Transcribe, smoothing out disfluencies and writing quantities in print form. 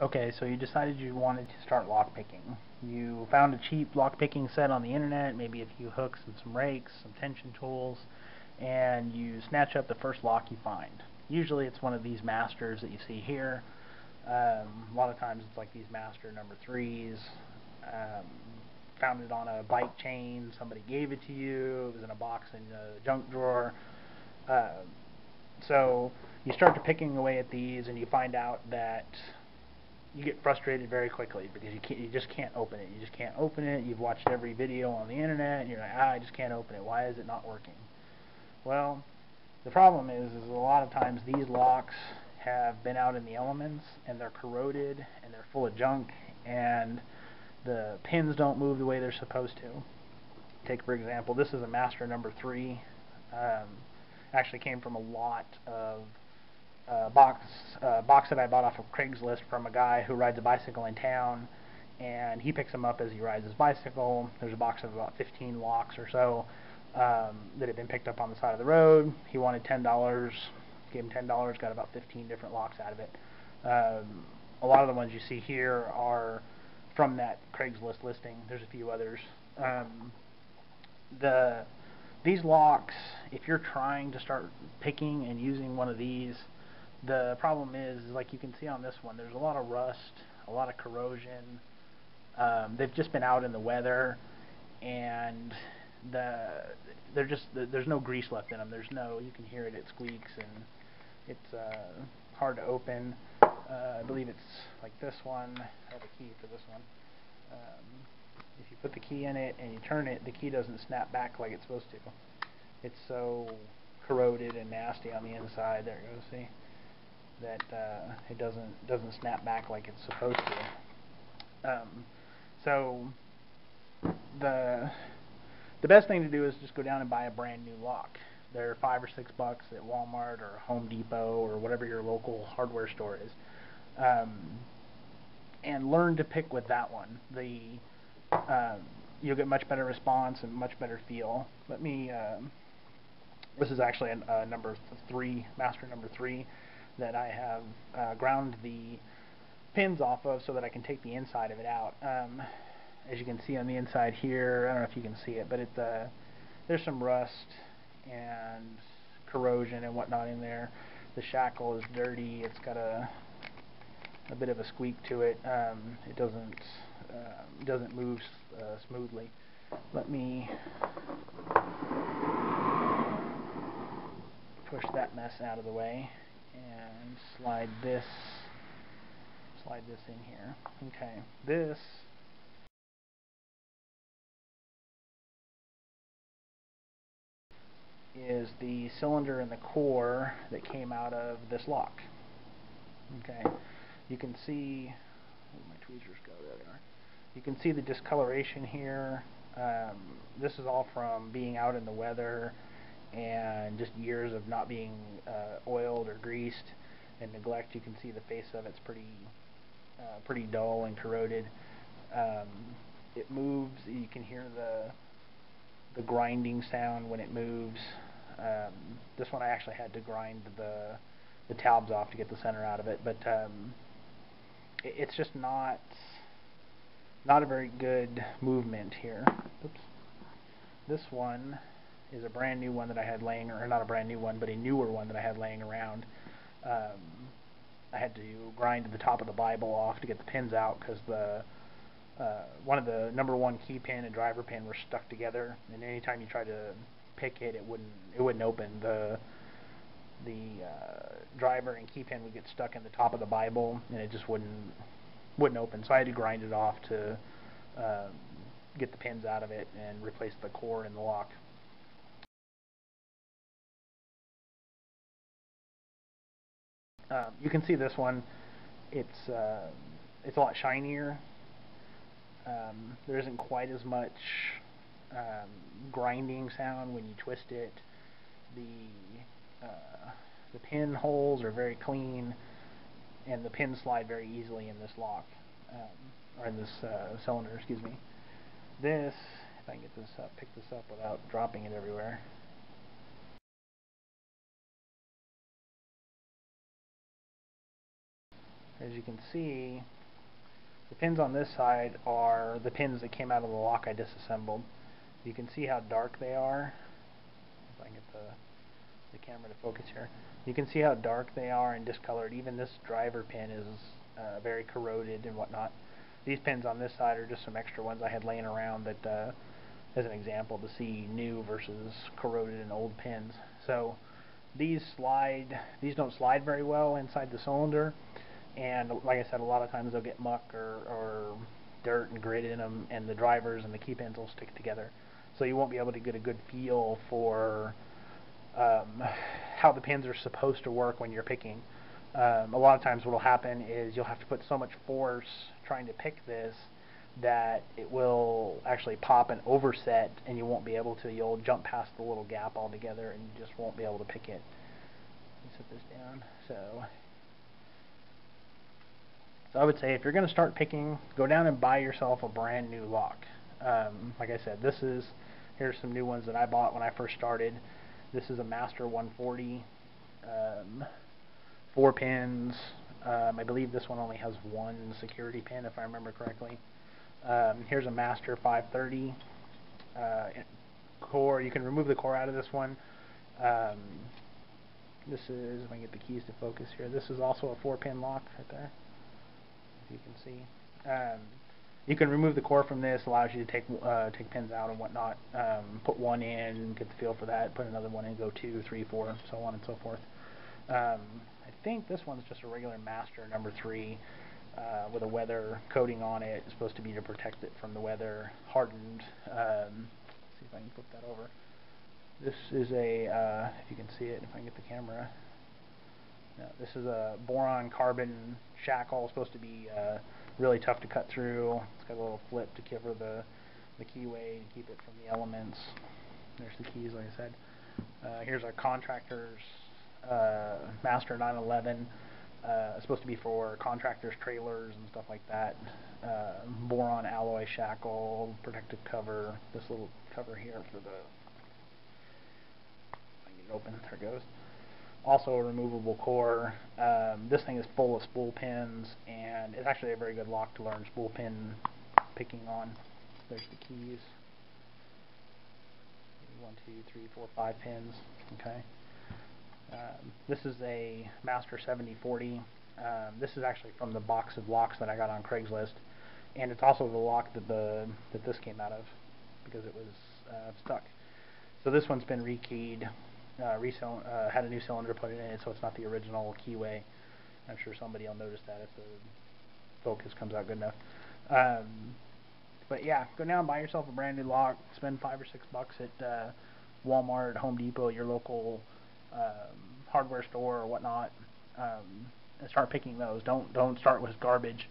Okay, so you decided you wanted to start lockpicking. You found a cheap lockpicking set on the internet, maybe a few hooks and some rakes, some tension tools, and you snatch up the first lock you find. Usually it's one of these masters that you see here. A lot of times it's like these master number threes. Um, Found it on a bike chain, somebody gave it to you, it was in a box in a junk drawer. Um, so you start to picking away at these and you find out that you get frustrated very quickly because you just can't open it. You just can't open it. You've watched every video on the internet and you're like, I just can't open it. Why is it not working? Well, the problem is a lot of times these locks have been out in the elements and they're corroded and they're full of junk and the pins don't move the way they're supposed to. Take for example, this is a master number 3. Actually came from a lot of box that I bought off of Craigslist from a guy who rides a bicycle in town, and he picks them up as he rides his bicycle. There's a box of about 15 locks or so that had been picked up on the side of the road. He wanted $10. Gave him $10. Got about 15 different locks out of it. A lot of the ones you see here are from that Craigslist listing. There's a few others. These locks, if you're trying to start picking and using one of these, the problem is like you can see on this one, there's a lot of rust, a lot of corrosion. They've just been out in the weather, and there's no grease left in them. You can hear it, it squeaks, and it's hard to open. I believe it's like this one. I have a key for this one. If you put the key in it and you turn it, the key doesn't snap back like it's supposed to. It's so corroded and nasty on the inside. There you go. See that it doesn't snap back like it's supposed to. So the best thing to do is just go down and buy a brand new lock. They're $5 or $6 at Walmart or Home Depot or whatever your local hardware store is, and learn to pick with that one. You'll get much better response and much better feel. This is actually a number 3, master number 3, that I have ground the pins off of so that I can take the inside of it out. As you can see on the inside here, I don't know if you can see it, but there's some rust and corrosion and whatnot in there. The shackle is dirty. It's got a bit of a squeak to it. It doesn't move smoothly. Let me push that mess out of the way and slide this in here. Okay, this is the cylinder and the core that came out of this lock. Okay, you can see, where my tweezers go? There they are. You can see the discoloration here. This is all from being out in the weather and just years of not being oiled or greased and neglect. You can see the face of it's pretty dull and corroded. It moves. You can hear the grinding sound when it moves. This one I actually had to grind the tabs off to get the center out of it, but it's just not a very good movement here. Oops. This one is a brand new one that I had laying, or not a brand new one, but a newer one that I had laying around. I had to grind the top of the Bible off to get the pins out because one of the number 1 key pin and driver pin were stuck together, and anytime you tried to pick it, it wouldn't open. The driver and key pin would get stuck in the top of the Bible, and it just wouldn't open. So I had to grind it off to get the pins out of it and replace the core in the lock. You can see this one. It's a lot shinier. There isn't quite as much grinding sound when you twist it. The pin holes are very clean, and the pins slide very easily in this lock, or in this cylinder, excuse me. This, if I can get this up, pick this up without dropping it everywhere. as you can see, the pins on this side are the pins that came out of the lock I disassembled. You can see how dark they are. If I can get the camera to focus here. You can see how dark they are and discolored. Even this driver pin is very corroded and whatnot. These pins on this side are just some extra ones I had laying around that, as an example, to see new versus corroded and old pins. So these don't slide very well inside the cylinder, and like I said, a lot of times they'll get muck or dirt and grit in them, and the drivers and the key pins will stick together. So you won't be able to get a good feel for how the pins are supposed to work when you're picking. A lot of times what will happen is you'll have to put so much force trying to pick this that it will actually pop and overset, and you won't be able to. You'll jump past the little gap altogether and you just won't be able to pick it. Let me set this down. So I would say if you're going to start picking, go down and buy yourself a brand new lock. Like I said, here's some new ones that I bought when I first started. This is a Master 140, 4 pins. I believe this one only has one security pin, if I remember correctly. Here's a Master 530 core. You can remove the core out of this one. This is, if I can get the keys to focus here, this is also a 4-pin lock right there, if you can see. You can remove the core from this. Allows you to take pins out and whatnot. Put one in, get the feel for that. Put another one in, go 2, 3, 4, so on and so forth. I think this one's just a regular Master number 3 with a weather coating on it. It's supposed to be to protect it from the weather. Hardened. Let's see if I can flip that over. This is a, if you can see it, if I can get the camera. No, this is a boron carbon shackle. It's supposed to be really tough to cut through. It's got a little flip to cover the keyway and keep it from the elements. There's the keys, like I said. Here's our contractor's Master 911. It's supposed to be for contractors' trailers and stuff like that. Boron alloy shackle, protective cover. This little cover here for the, I can get it open. There it goes. Also a removable core. This thing is full of spool pins, and it's actually a very good lock to learn spool pin picking on. There's the keys. 1, 2, 3, 4, 5 pins. Okay. This is a Master 7040. This is actually from the box of locks that I got on Craigslist, and it's also the lock that this came out of because it was stuck. So this one's been rekeyed. Had a new cylinder put in it, so it's not the original keyway. I'm sure somebody will notice that if the focus comes out good enough. But yeah, go down and buy yourself a brand new lock. Spend $5 or $6 at Walmart, Home Depot, your local hardware store or whatnot, and start picking those. Don't start with garbage.